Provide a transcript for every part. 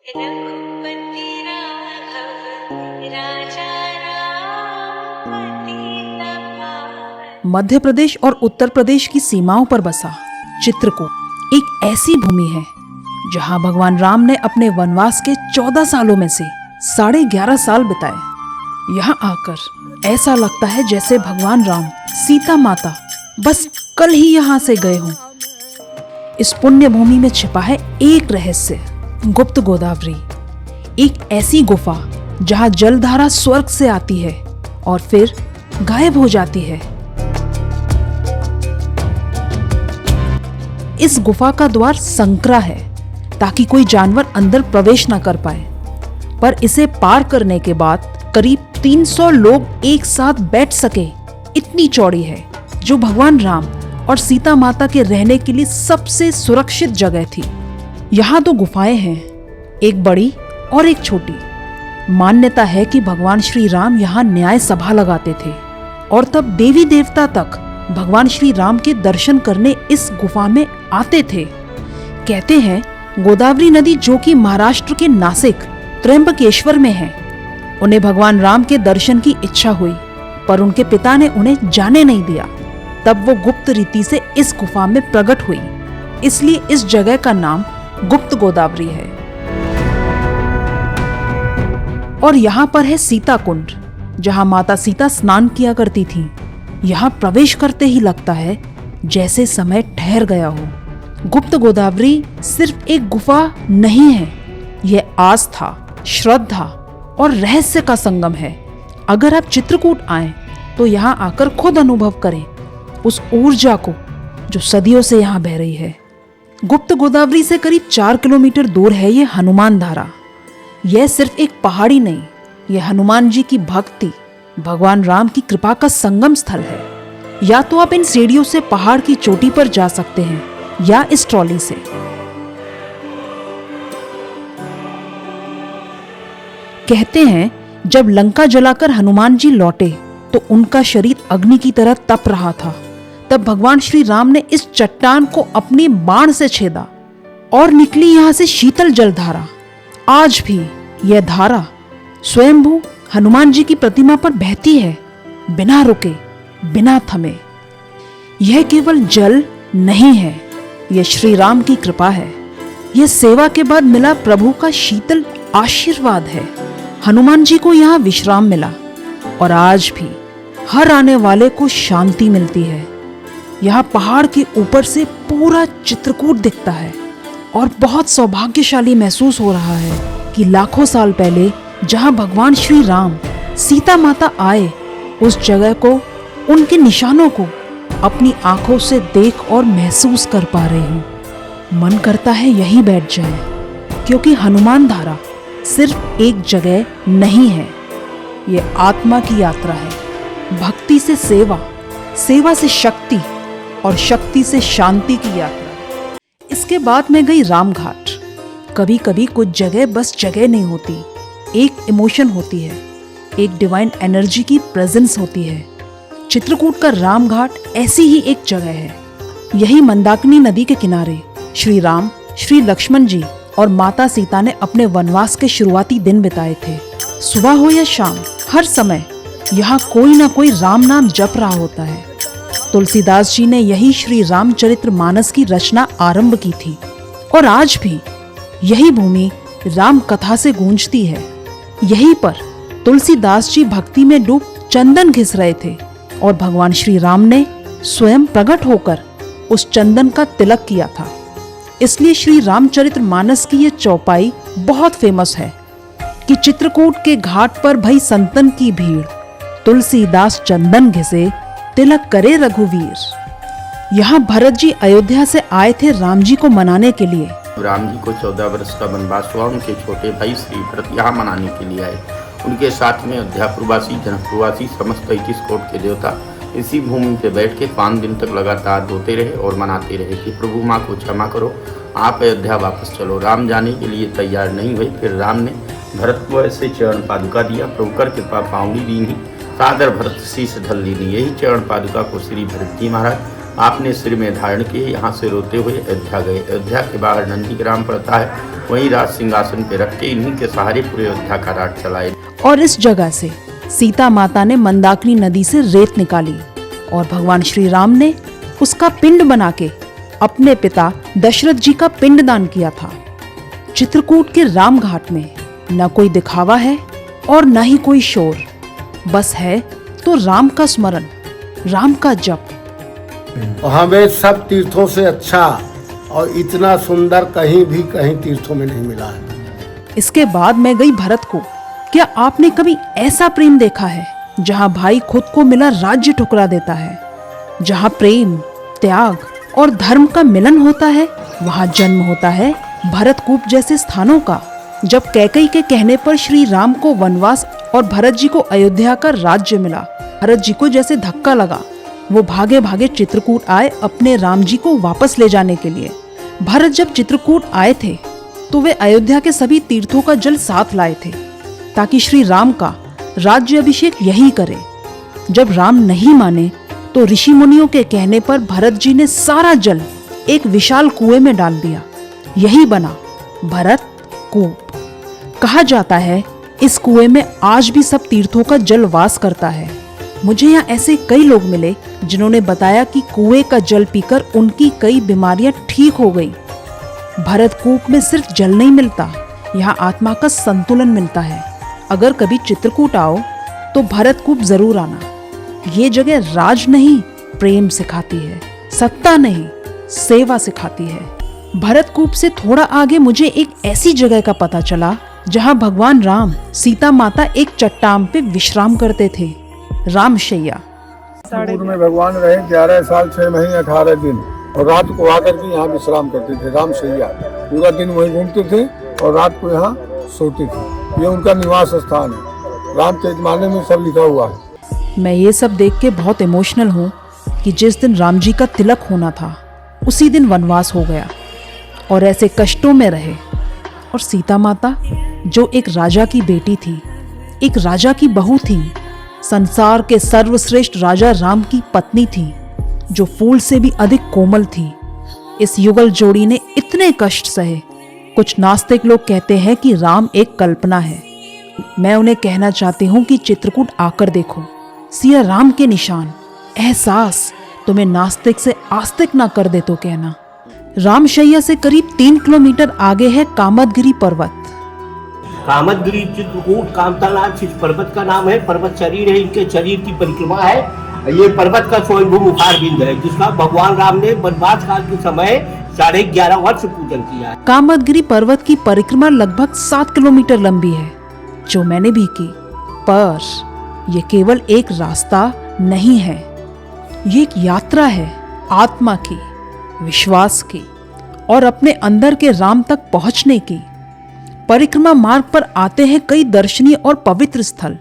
रघुपति राघव राजा राम पतित पावन। मध्य प्रदेश और उत्तर प्रदेश की सीमाओं पर बसा चित्रकूट एक ऐसी भूमि है जहां भगवान राम ने अपने वनवास के 14 सालों में से 11.5 साल बिताए। यहाँ आकर ऐसा लगता है जैसे भगवान राम सीता माता बस कल ही यहाँ से गए हों। इस पुण्य भूमि में छिपा है एक रहस्य, गुप्त गोदावरी, एक ऐसी गुफा जहां जलधारा स्वर्ग से आती है और फिर गायब हो जाती है। इस गुफा का द्वार संकरा है ताकि कोई जानवर अंदर प्रवेश न कर पाए, पर इसे पार करने के बाद करीब 300 लोग एक साथ बैठ सके इतनी चौड़ी है, जो भगवान राम और सीता माता के रहने के लिए सबसे सुरक्षित जगह थी। यहाँ 2 गुफाएं हैं, एक बड़ी और एक छोटी। मान्यता है कि भगवान श्री राम यहाँ न्याय सभा लगाते थे और तब देवी देवता तक भगवान श्री राम के दर्शन करने इस गुफा में आते थे। कहते हैं गोदावरी नदी, जो कि महाराष्ट्र के नासिक त्र्यंबकेश्वर में है, उन्हें भगवान राम के दर्शन की इच्छा हुई, पर उनके पिता ने उन्हें जाने नहीं दिया। तब वो गुप्त रीति से इस गुफा में प्रकट हुई, इसलिए इस जगह का नाम गुप्त गोदावरी है। और यहाँ पर है सीता कुंड, जहाँ माता सीता स्नान किया करती थी। यहाँ प्रवेश करते ही लगता है जैसे समय ठहर गया हो। गुप्त गोदावरी सिर्फ एक गुफा नहीं है, यह आस्था, श्रद्धा और रहस्य का संगम है। अगर आप चित्रकूट आएं तो यहाँ आकर खुद अनुभव करें उस ऊर्जा को जो सदियों से यहाँ बह रही है। गुप्त गोदावरी से करीब 4 किलोमीटर दूर है ये हनुमान धारा। यह सिर्फ एक पहाड़ी नहीं, यह हनुमान जी की भक्ति, भगवान राम की कृपा का संगम स्थल है। या तो आप इन सीढ़ियों से पहाड़ की चोटी पर जा सकते हैं या इस ट्रॉली से। कहते हैं जब लंका जलाकर हनुमान जी लौटे तो उनका शरीर अग्नि की तरह तप रहा था। तब भगवान श्री राम ने इस चट्टान को अपने बाण से छेदा और निकली यहाँ से शीतल जलधारा। आज भी यह धारा स्वयंभू हनुमान जी की प्रतिमा पर बहती है, बिना रुके, बिना थमे। यह केवल जल नहीं है, यह श्री राम की कृपा है। यह सेवा के बाद मिला प्रभु का शीतल आशीर्वाद है। हनुमान जी को यहाँ विश्राम मिला और आज भी हर आने वाले को शांति मिलती है। यहाँ पहाड़ के ऊपर से पूरा चित्रकूट दिखता है और बहुत सौभाग्यशाली महसूस हो रहा है कि लाखों साल पहले जहाँ भगवान श्री राम सीता माता आए, उस जगह को, उनके निशानों को अपनी आंखों से देख और महसूस कर पा रही हूँ। मन करता है यहीं बैठ जाए, क्योंकि हनुमान धारा सिर्फ एक जगह नहीं है, ये आत्मा की यात्रा है। भक्ति से सेवा, सेवा से शक्ति और शक्ति से शांति की यात्रा। इसके बाद मैं गई रामघाट। कभी कभी कुछ जगह बस जगह नहीं होती, एक इमोशन होती है, एक डिवाइन एनर्जी की प्रेजेंस होती है। चित्रकूट का रामघाट ऐसी ही एक जगह है। यही मंदाकिनी नदी के किनारे श्री राम, श्री लक्ष्मण जी और माता सीता ने अपने वनवास के शुरुआती दिन बिताए थे। सुबह हो या शाम, हर समय यहाँ कोई ना कोई राम नाम जप रहा होता है। तुलसीदास जी ने यही श्री रामचरित्र मानस की रचना आरंभ की थी और आज भी यही भूमि राम कथा से गूंजती है। यहीं पर तुलसीदास जी भक्ति में डूब चंदन घिस रहे थे और भगवान श्री राम ने स्वयं प्रकट होकर उस चंदन का तिलक किया था। इसलिए श्री रामचरित्र मानस की ये चौपाई बहुत फेमस है कि चित्रकूट के घाट पर भई संतन की भीड़, तुलसीदास चंदन घिसे, तिलक करे रघुवीर। यहाँ भरत जी अयोध्या से आए थे राम जी को मनाने के लिए। राम जी को 14 वर्ष का वनवास हुआ, उनके छोटे भाई श्री भरत यहाँ मनाने के लिए आए। उनके साथ में अयोध्यापुरवासी, जनकपुरवासी, समस्त 33 कोट के देवता इसी भूमि पे बैठ के 5 दिन तक लगातार रोते रहे और मनाते रहे कि प्रभु माँ को क्षमा करो, आप अयोध्या वापस चलो। राम जाने के लिए तैयार नहीं हुए। फिर राम ने भरत को ऐसे चरण पादुका दिया, प्रभु कर कृपा पाऊंगी दीनी, सादर भरत शीश ढल लीनी। यही चरण पादुका को श्री भरत जी महाराज आपने सिर में धारण किए, यहाँ से रोते हुए अयोध्या गए। अयोध्या के बाहर नंदीग्राम पड़ता है, वहीं राज सिंहासन पे रख के इन्हीं के सहारे पूरे अयोध्या का राज चलाए। और इस जगह से सीता माता ने मंदाकिनी नदी से रेत निकाली और भगवान श्री राम ने उसका पिंड बना के अपने पिता दशरथ जी का पिंडदान किया था। चित्रकूट के राम घाट में न कोई दिखावा है और न ही कोई शोर, बस है तो राम का स्मरण, राम का जप। हमें सब तीर्थों से अच्छा और इतना सुंदर कहीं तीर्थों में नहीं मिला है। इसके बाद मैं गई भरत को। क्या आपने कभी ऐसा प्रेम देखा है जहाँ भाई खुद को मिला राज्य ठुकरा देता है? जहाँ प्रेम, त्याग और धर्म का मिलन होता है, वहाँ जन्म होता है भरतकूप जैसे स्थानों का। जब कैकेयी के कहने पर श्री राम को वनवास और भरत जी को अयोध्या का राज्य मिला, भरत जी को जैसे धक्का लगा। वो भागे भागे चित्रकूट आए अपने राम जी को वापस ले जाने के लिए। भरत जब चित्रकूट आए थे तो वे अयोध्या के सभी तीर्थों का जल साथ लाए थे ताकि श्री राम का राज्य अभिषेक यही करे। जब राम नहीं माने तो ऋषि मुनियों के कहने पर भरत जी ने सारा जल एक विशाल कुएं में डाल दिया। यही बना भरत कूप। कहा जाता है इस कुएं में आज भी सब तीर्थों का जल वास करता है। मुझे यहाँ ऐसे कई लोग मिले जिन्होंने बताया कि कुएं का जल पीकर उनकी कई बीमारियां ठीक हो गई। भरतकूप में सिर्फ जल नहीं मिलता, यहाँ आत्मा का संतुलन मिलता है। अगर कभी चित्रकूट आओ तो भरतकूप जरूर आना। ये जगह राज नहीं प्रेम सिखाती है, सत्ता नहीं सेवा सिखाती है। भरतकूप से थोड़ा आगे मुझे एक ऐसी जगह का पता चला जहाँ भगवान राम, सीता माता एक चट्टान पे विश्राम करते थे, रामशैया। चित्रकूट में भगवान रहे 11 साल 6 महीने 18 दिन और रात को आकर के यहाँ विश्राम करते थे, रामशैया। पूरा दिन वहीं घूमते थे और रात को यहाँ सोते थे। ये उनका निवास स्थान है, रामचरितमानस में सब लिखा हुआ है। मैं ये सब देख के बहुत इमोशनल हूँ कि जिस दिन राम जी का तिलक होना था उसी दिन वनवास हो गया और ऐसे कष्टों में रहे। और सीता माता जो एक राजा की बेटी थी, एक राजा की बहू थी, संसार के सर्वश्रेष्ठ राजा राम की पत्नी थी, जो फूल से भी अधिक कोमल थी। इस युगल जोड़ी ने इतने कष्ट सहे। कुछ नास्तिक लोग कहते हैं कि राम एक कल्पना है। मैं उन्हें कहना चाहती हूँ कि चित्रकूट आकर देखो, सिया राम के निशान। एहसास तुम्हें नास्तिक से आस्तिक ना कर दे तो कहना। रामशैया से करीब 3 किलोमीटर आगे है कामदगिरी पर्वत। कामदगिरी चित्रकूट कामतानाथ इस पर्वत का नाम है। पर्वत शरीर है, इनके शरीर की परिक्रमा है। ये पर्वत का स्वयंभू मुखार बिंद है जिसका भगवान राम ने वनवास काल के समय 11.5 वर्ष पूजन किया है। कामदगिरी पर्वत की परिक्रमा लगभग 7 किलोमीटर लंबी है, जो मैंने भी की। पर यह केवल एक रास्ता नहीं है, ये एक यात्रा है आत्मा की, विश्वास की और अपने अंदर के राम तक पहुंचने की। परिक्रमा मार्ग पर आते हैं कई दर्शनीय और पवित्र स्थल।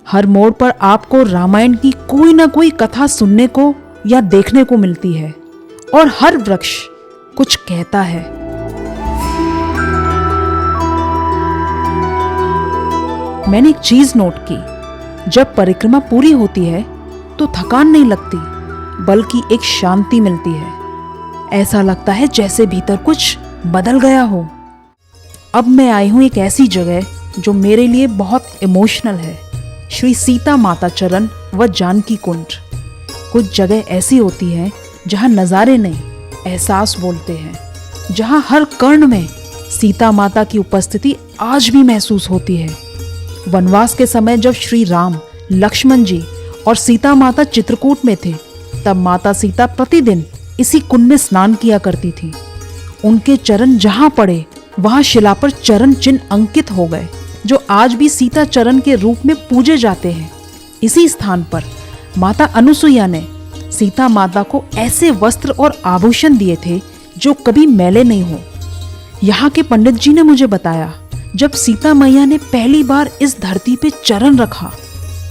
हर मोड़ पर आपको रामायण की कोई ना कोई कथा सुनने को या देखने को मिलती है और हर वृक्ष कुछ कहता है। मैंने एक चीज नोट की, जब परिक्रमा पूरी होती है तो थकान नहीं लगती, बल्कि एक शांति मिलती है। ऐसा लगता है जैसे भीतर कुछ बदल गया हो। अब मैं आई हूँ एक ऐसी जगह जो मेरे लिए बहुत इमोशनल है, श्री सीता माता चरण व जानकी कुंड। कुछ जगह ऐसी होती हैं जहाँ नज़ारे नहीं, एहसास बोलते हैं, जहाँ हर कर्ण में सीता माता की उपस्थिति आज भी महसूस होती है। वनवास के समय जब श्री राम, लक्ष्मण जी और सीता माता चित्रकूट में थे, तब माता सीता प्रतिदिन इसी कुंड में स्नान किया करती थी। उनके चरण जहाँ पड़े वहाँ शिला पर चरण चिन्ह अंकित हो गए, जो आज भी सीता चरण के रूप में पूजे जाते हैं। इसी स्थान पर माता अनुसुईया ने सीता माता को ऐसे वस्त्र और आभूषण दिए थे जो कभी मैले नहीं हो। यहाँ के पंडित जी ने मुझे बताया, जब सीता मैया ने पहली बार इस धरती पे चरण रखा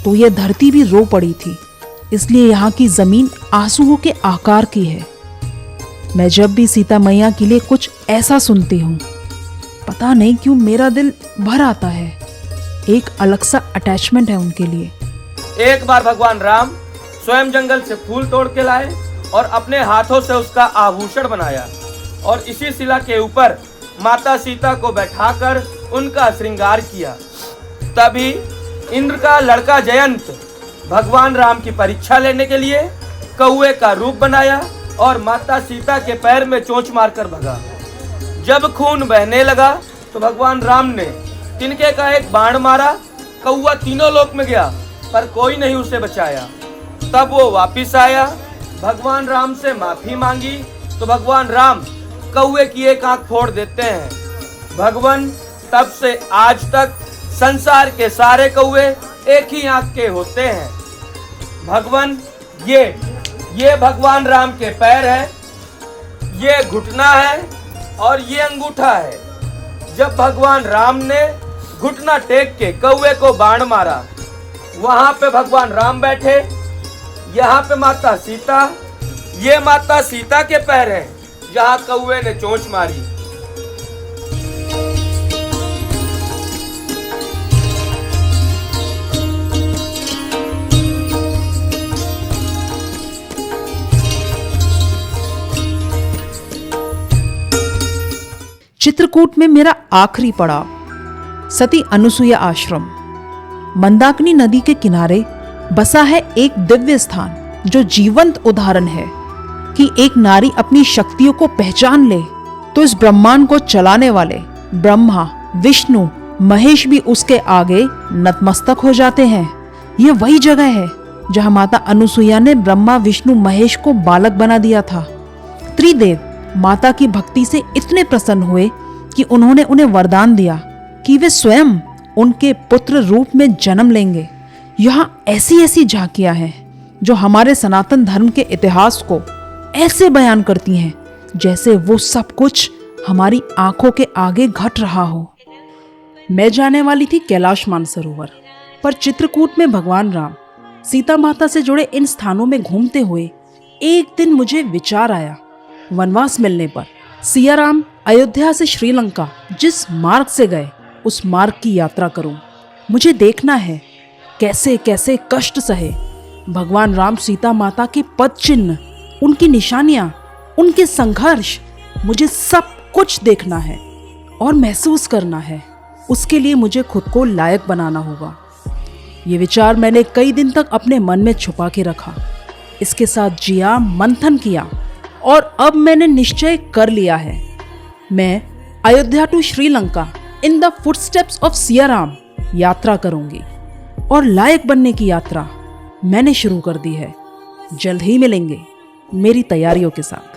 तो यह धरती भी रो पड़ी थी। इसलिए यहाँ की जमीन आंसुओं के आकार की है। मैं जब भी सीता मैया के लिए कुछ ऐसा सुनती हूँ, पता नहीं क्यों मेरा दिल भर आता है। एक अलग सा अटैचमेंट है उनके लिए। एक बार भगवान राम स्वयं जंगल से फूल तोड़ के लाए और अपने हाथों से उसका आभूषण बनाया और इसी शिला के ऊपर माता सीता को बैठाकर उनका श्रृंगार किया। तभी इंद्र का लड़का जयंत भगवान राम की परीक्षा लेने के लिए कौवे का रूप बनाया और माता सीता के पैर में चोंच मारकर भगा। जब खून बहने लगा तो भगवान राम ने तिनके का एक बाण मारा। कौवा तीनों लोक में गया पर कोई नहीं उसे बचाया। तब वो वापिस आया, भगवान राम से माफी मांगी तो भगवान राम कौवे की एक आंख फोड़ देते हैं। भगवान तब से आज तक संसार के सारे कौवे एक ही आंख के होते हैं। भगवान ये भगवान राम के पैर है, ये घुटना है और ये अंगूठा है। जब भगवान राम ने घुटना टेक के कौवे को बाण मारा, वहां पे भगवान राम बैठे, यहाँ पे माता सीता। ये माता सीता के पैर हैं जहाँ कौवे ने चोंच मारी। चित्रकूट में मेरा आखिरी पड़ाव सती अनुसुईया आश्रम। मंदाकिनी नदी के किनारे बसा है एक दिव्य स्थान जो जीवंत उदाहरण है कि एक नारी अपनी शक्तियों को पहचान ले तो इस ब्रह्मांड को चलाने वाले ब्रह्मा, विष्णु, महेश भी उसके आगे नतमस्तक हो जाते हैं। यह वही जगह है जहां माता अनुसुईया ने ब्रह्मा, विष्णु, महेश को बालक बना दिया था। त्रिदेव माता की भक्ति से इतने प्रसन्न हुए कि उन्होंने उन्हें वरदान दिया कि वे स्वयं उनके पुत्र रूप में जन्म लेंगे। यहाँ ऐसी ऐसी झांकियां हैं जो हमारे सनातन धर्म के इतिहास को ऐसे बयान करती हैं जैसे वो सब कुछ हमारी आंखों के आगे घट रहा हो। मैं जाने वाली थी कैलाश मानसरोवर, पर चित्रकूट में भगवान राम सीता माता से जुड़े इन स्थानों में घूमते हुए एक दिन मुझे विचार आया, वनवास मिलने पर सिया राम अयोध्या से श्रीलंका जिस मार्ग से गए उस मार्ग की यात्रा करूं। मुझे देखना है कैसे कैसे कष्ट सहे भगवान राम सीता माता के पद चिन्ह, उनकी निशानियां, उनके संघर्ष, मुझे सब कुछ देखना है और महसूस करना है। उसके लिए मुझे खुद को लायक बनाना होगा। ये विचार मैंने कई दिन तक अपने मन में छुपा के रखा, इसके साथ जिया, मंथन किया और अब मैंने निश्चय कर लिया है। मैं Ayodhya to Sri Lanka in the footsteps of Siya Ram यात्रा करूंगी और लायक बनने की यात्रा मैंने शुरू कर दी है। जल्द ही मिलेंगे मेरी तैयारियों के साथ।